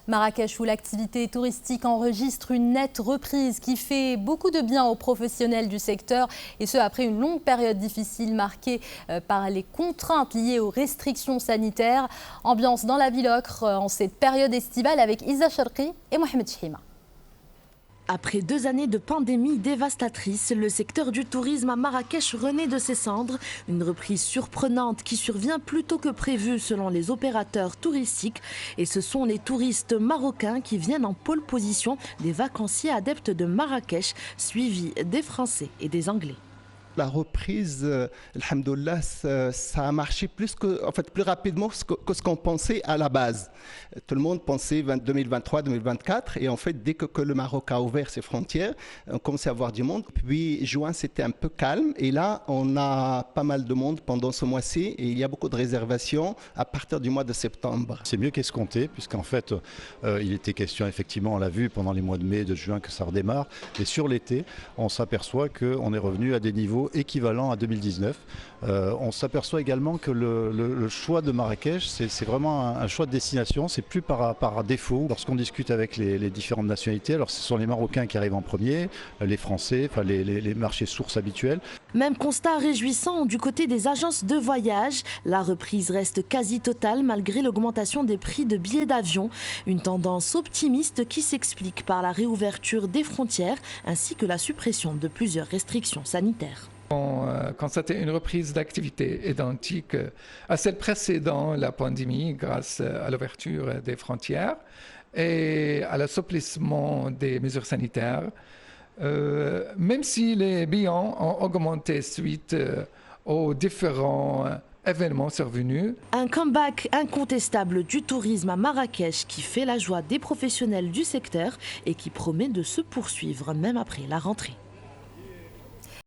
Marrakech, où l'activité touristique enregistre une nette reprise qui fait beaucoup de bien aux professionnels du secteur, et ce après une longue période difficile marquée par les contraintes liées aux restrictions sanitaires. Ambiance dans la ville ocre en cette période estivale avec Isa Charqi et Mohamed Chihima. Après 2 années de pandémie dévastatrice, le secteur du tourisme à Marrakech renaît de ses cendres. Une reprise surprenante qui survient plus tôt que prévu selon les opérateurs touristiques. Et ce sont les touristes marocains qui viennent en pole position des vacanciers adeptes de Marrakech, suivis des Français et des Anglais. La reprise, alhamdoulilah, ça a marché plus rapidement que ce qu'on pensait à la base. Tout le monde pensait 2023-2024 et en fait, dès que le Maroc a ouvert ses frontières, on commençait à avoir du monde. Puis juin, c'était un peu calme et là, on a pas mal de monde pendant ce mois-ci et il y a beaucoup de réservations à partir du mois de septembre. C'est mieux qu'escompté puisqu'en fait, il était question, effectivement, on l'a vu pendant les mois de mai, de juin que ça redémarre. Et sur l'été, on s'aperçoit qu'on est revenu à des niveaux équivalent à 2019. On s'aperçoit également que le choix de Marrakech, c'est vraiment un choix de destination, c'est plus par défaut. Lorsqu'on discute avec les différentes nationalités, alors ce sont les Marocains qui arrivent en premier, les Français, enfin les marchés sources habituels. Même constat réjouissant du côté des agences de voyage. La reprise reste quasi totale malgré l'augmentation des prix de billets d'avion. Une tendance optimiste qui s'explique par la réouverture des frontières ainsi que la suppression de plusieurs restrictions sanitaires. On constatait une reprise d'activité identique à celle précédant la pandémie grâce à l'ouverture des frontières et à l'assouplissement des mesures sanitaires. Même si les billets ont augmenté suite aux différents événements survenus. Un comeback incontestable du tourisme à Marrakech qui fait la joie des professionnels du secteur et qui promet de se poursuivre même après la rentrée.